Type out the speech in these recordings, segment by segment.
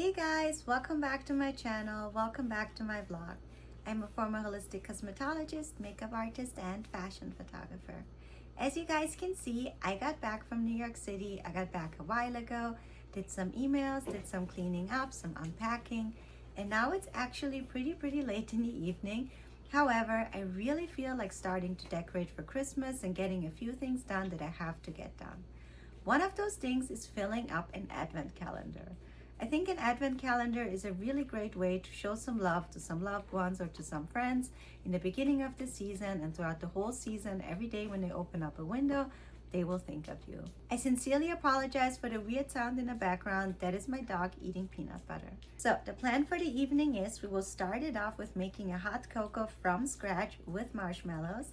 Hey guys, welcome back to my channel. Welcome back to my vlog. I'm a former holistic cosmetologist, makeup artist, and fashion photographer. As you guys can see, I got back from New York City. I got back a while ago, did some emails, did some cleaning up, some unpacking, and now it's actually pretty late in the evening. However, I really feel like starting to decorate for Christmas and getting a few things done that I have to get done. One of those things is filling up an advent calendar. I think an advent calendar is a really great way to show some love to some loved ones or to some friends in the beginning of the season and throughout the whole season. Every day when they open up a window, they will think of you. I sincerely apologize for the weird sound in the background. That is my dog eating peanut butter. So the plan for the evening is we will start it off with making a hot cocoa from scratch with marshmallows.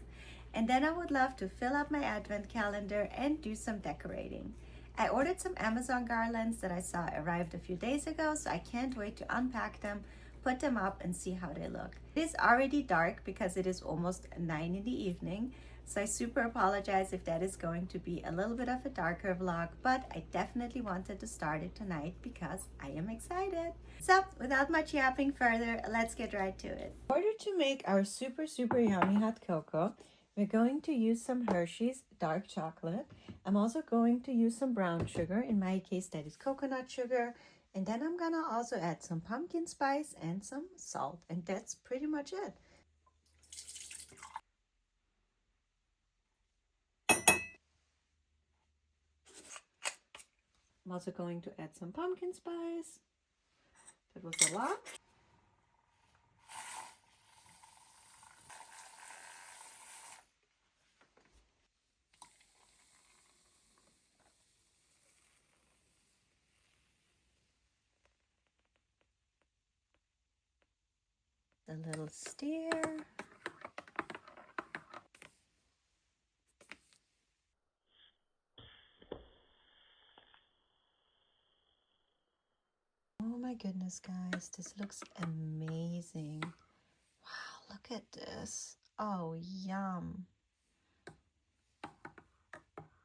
And then I would love to fill up my advent calendar and do some decorating. I ordered some Amazon garlands that I saw arrived a few days ago, so I can't wait to unpack them, put them up, and see how they look. It is already dark because it is almost 9 in the evening, so I super apologize if that is going to be a little bit of a darker vlog, but I definitely wanted to start it tonight because I am excited. So without much yapping further, let's get right to it. In order to make our super yummy hot cocoa, we're going to use some Hershey's dark chocolate. I'm also going to use some brown sugar. In my case, that is coconut sugar. And then I'm gonna also add some pumpkin spice and some salt. And that's pretty much it. I'm also going to add some pumpkin spice. That was a lot. A little stir. Oh my goodness, guys, this looks amazing. Wow, look at this. Oh, yum.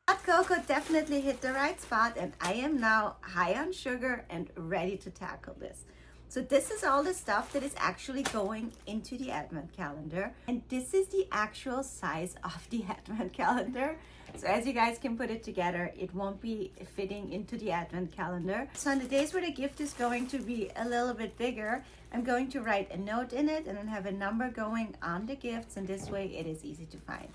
Hot cocoa definitely hit the right spot, and I am now high on sugar and ready to tackle this. So this is all the stuff that is actually going into the advent calendar, and this is the actual size of the advent calendar. So as you guys can put it together, it won't be fitting into the advent calendar. So on the days where the gift is going to be a little bit bigger, I'm going to write a note in it and then have a number going on the gifts, and this way it is easy to find.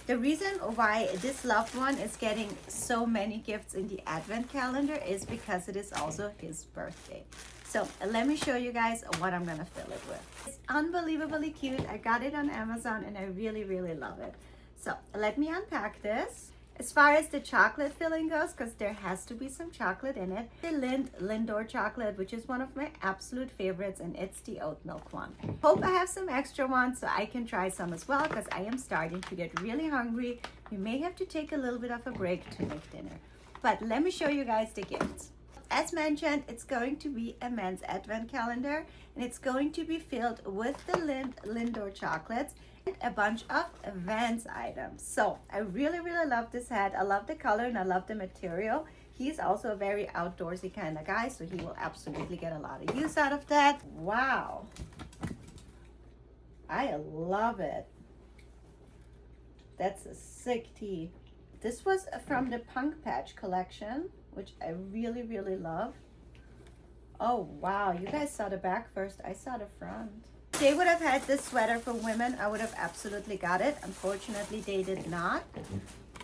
The reason why this loved one is getting so many gifts in the advent calendar is because it is also his birthday. So let me show you guys what I'm gonna fill it with. It's unbelievably cute. I got it on Amazon and I really love it. So let me unpack this. As far as the chocolate filling goes, because there has to be some chocolate in it, the Lindor chocolate, which is one of my absolute favorites, and it's the oat milk one. Hope I have some extra ones so I can try some as well, because I am starting to get really hungry. We may have to take a little bit of a break to make dinner. But let me show you guys the gifts. As mentioned, it's going to be a men's advent calendar, and it's going to be filled with the Lindor chocolates and a bunch of VANS items. So I really love this hat. I love the color and I love the material. He's also a very outdoorsy kind of guy, so he will absolutely get a lot of use out of that. Wow, I love it. That's a sick tee. This was from the Punk Patch collection, which I really love. Oh wow, you guys saw the back first. I saw the front. If they would have had this sweater for women, I would have absolutely got it. Unfortunately, they did not.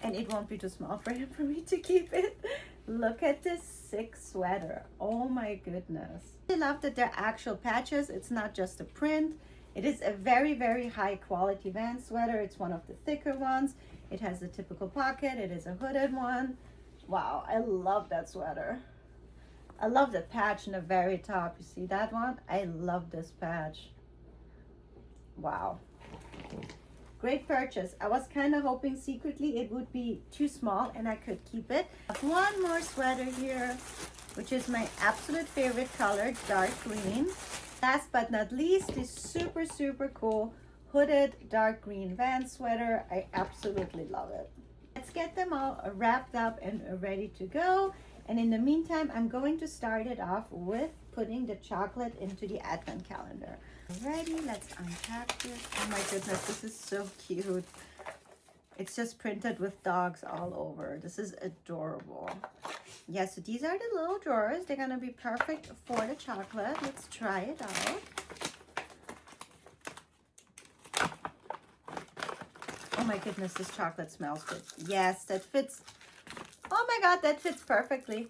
And it won't be too small for him for me to keep it. Look at this sick sweater. Oh my goodness. I love that they're actual patches. It's not just a print. It is a very high quality Vans sweater. It's one of the thicker ones. It has a typical pocket. It is a hooded one. Wow, I love that sweater. I love the patch in the very top. You see that one? I love this patch. Wow. Great purchase. I was kind of hoping secretly it would be too small and I could keep it. One more sweater here, which is my absolute favorite color, dark green. Last but not least, this super cool hooded dark green Vans sweater. I absolutely love it. Let's get them all wrapped up and ready to go. And in the meantime, I'm going to start it off with putting the chocolate into the advent calendar. Ready, let's unpack this. Oh my goodness, this is so cute. It's just printed with dogs all over. This is adorable. Yeah, so these are the little drawers. They're gonna be perfect for the chocolate. Let's try it out. Oh my goodness, this chocolate smells good. Yes, that fits. Oh my God, that fits perfectly.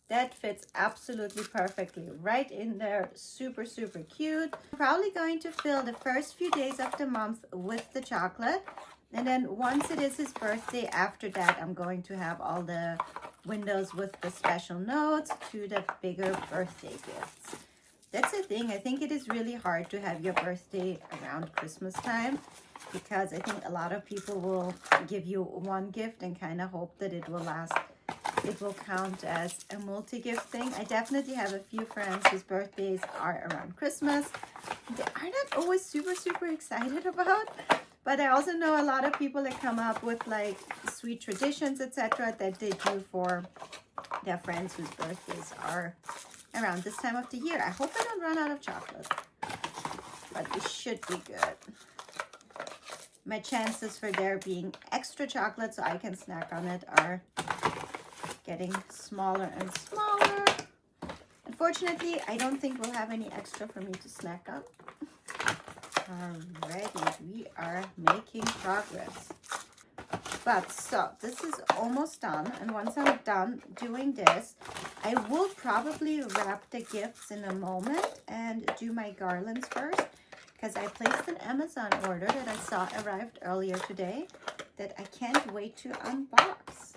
That fits absolutely perfectly right in there. Super, super cute. I'm probably going to fill the first few days of the month with the chocolate. And then once it is his birthday, after that, I'm going to have all the windows with the special notes to the bigger birthday gifts. That's the thing. I think it is really hard to have your birthday around Christmas time, because I think a lot of people will give you one gift and kind of hope that it will last. It will count as a multi-gift thing. I definitely have a few friends whose birthdays are around Christmas. They are not always super, super excited about, but I also know a lot of people that come up with like sweet traditions, etc., that they do for their friends whose birthdays are around this time of the year. I hope I don't run out of chocolate, but it should be good. My chances for there being extra chocolate so I can snack on it are getting smaller and smaller. Unfortunately, I don't think we'll have any extra for me to snack on. Alrighty, we are making progress. But so this is almost done, and once I'm done doing this, I will probably wrap the gifts in a moment and do my garlands first, because I placed an Amazon order that I saw arrived earlier today that I can't wait to unbox.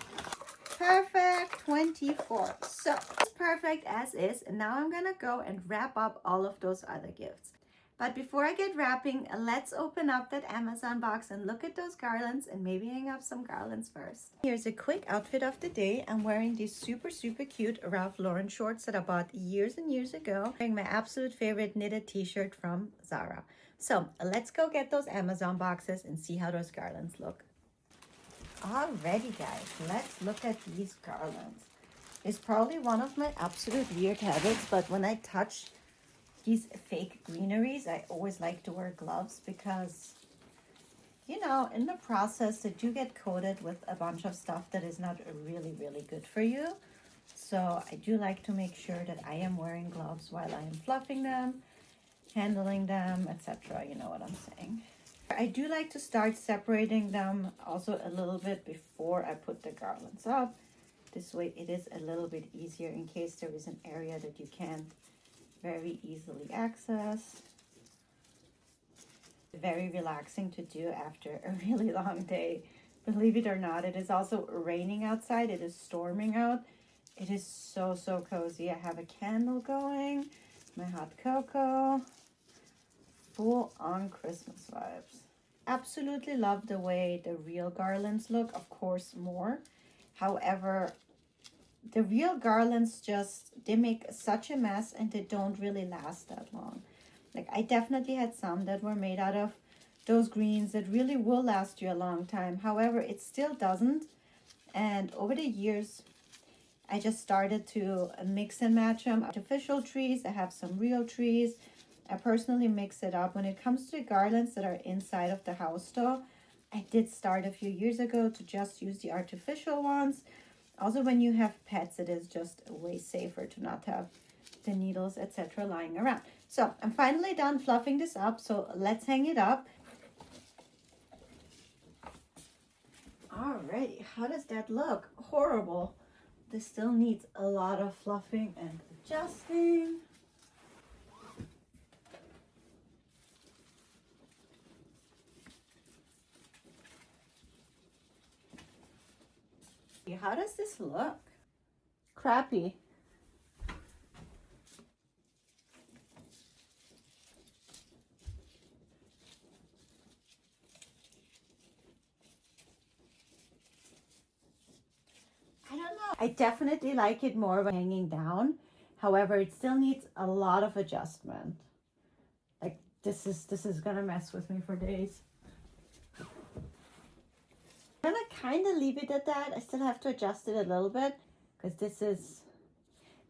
Perfect 24. So it's perfect as is, and now I'm gonna go and wrap up all of those other gifts. But before I get wrapping, let's open up that Amazon box and look at those garlands and maybe hang up some garlands first. Here's a quick outfit of the day. I'm wearing these super, super cute Ralph Lauren shorts that I bought years and years ago. Wearing my absolute favorite knitted t-shirt from Zara. So let's go get those Amazon boxes and see how those garlands look. Alrighty guys, let's look at these garlands. It's probably one of my absolute weird habits, but when I touch these fake greeneries, I always like to wear gloves because, you know, in the process they do get coated with a bunch of stuff that is not really, really good for you. So I do like to make sure that I am wearing gloves while I am fluffing them, handling them, etc. You know what I'm saying. I do like to start separating them also a little bit before I put the garlands up. This way it is a little bit easier in case there is an area that you can't very easily access. Very relaxing to do after a really long day. Believe it or not, it is also raining outside. It is storming out. It is so, so cozy. I have a candle going, my hot cocoa. Full on Christmas vibes. Absolutely love the way the real garlands look, of course more. However, the real garlands they make such a mess and they don't really last that long. Like I definitely had some that were made out of those greens that really will last you a long time. However, it still doesn't. And over the years, I just started to mix and match them. Artificial trees, I have some real trees. I personally mix it up. When it comes to garlands that are inside of the house though, I did start a few years ago to just use the artificial ones. Also, when you have pets, it is just way safer to not have the needles, etc. lying around. So I'm finally done fluffing this up, so let's hang it up. Alrighty, how does that look? Horrible. This still needs a lot of fluffing and adjusting. How does this look? Crappy. I don't know. I definitely like it more when hanging down. However, it still needs a lot of adjustment. Like this is gonna mess with me for days. I'm gonna kind of leave it at that. I still have to adjust it a little bit because this is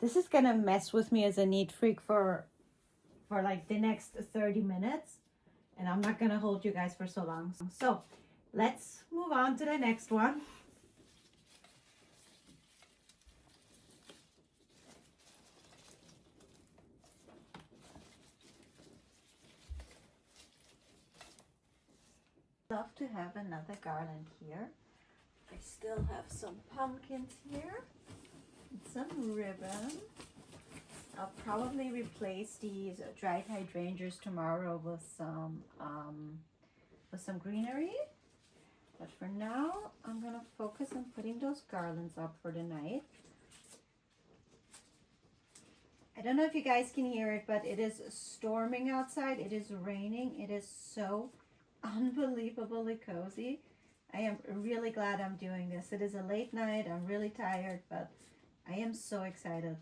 This is gonna mess with me as a neat freak for like the next 30 minutes. And I'm not gonna hold you guys for so long. So let's move on to the next one. Love to have another garland here. I still have some pumpkins here and some ribbon. I'll probably replace these dried hydrangeas tomorrow with some greenery. But for now, I'm gonna focus on putting those garlands up for the night. I don't know if you guys can hear it, but it is storming outside. It is raining. It is so unbelievably cozy. I am really glad I'm doing this. It is a late night. I'm really tired, but I am so excited.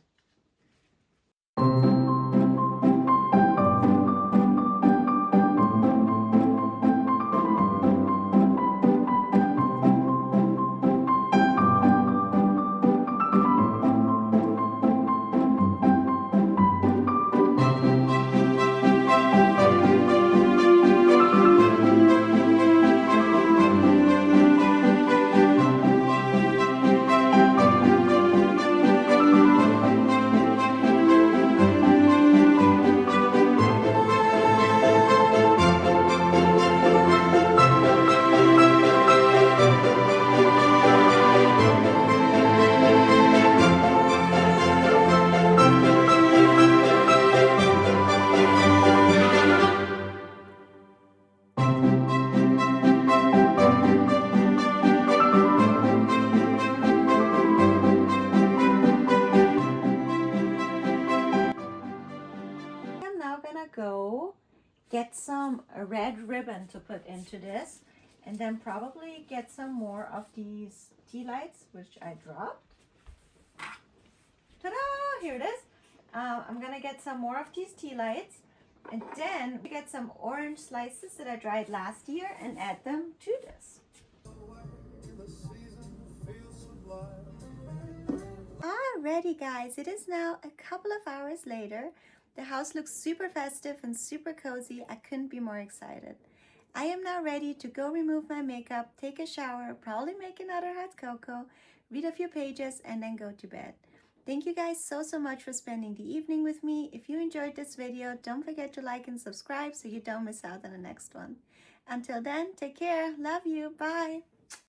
Go get some red ribbon to put into this, and then probably get some more of these tea lights, which I dropped. Ta-da! Here it is. I'm gonna get some more of these tea lights, and then get some orange slices that I dried last year and add them to this. Alrighty guys, it is now a couple of hours later. The house looks super festive and super cozy. I couldn't be more excited. I am now ready to go remove my makeup, take a shower, probably make another hot cocoa, read a few pages, and then go to bed. Thank you guys so much for spending the evening with me. If you enjoyed this video, don't forget to like and subscribe so you don't miss out on the next one. Until then, take care. Love you. Bye.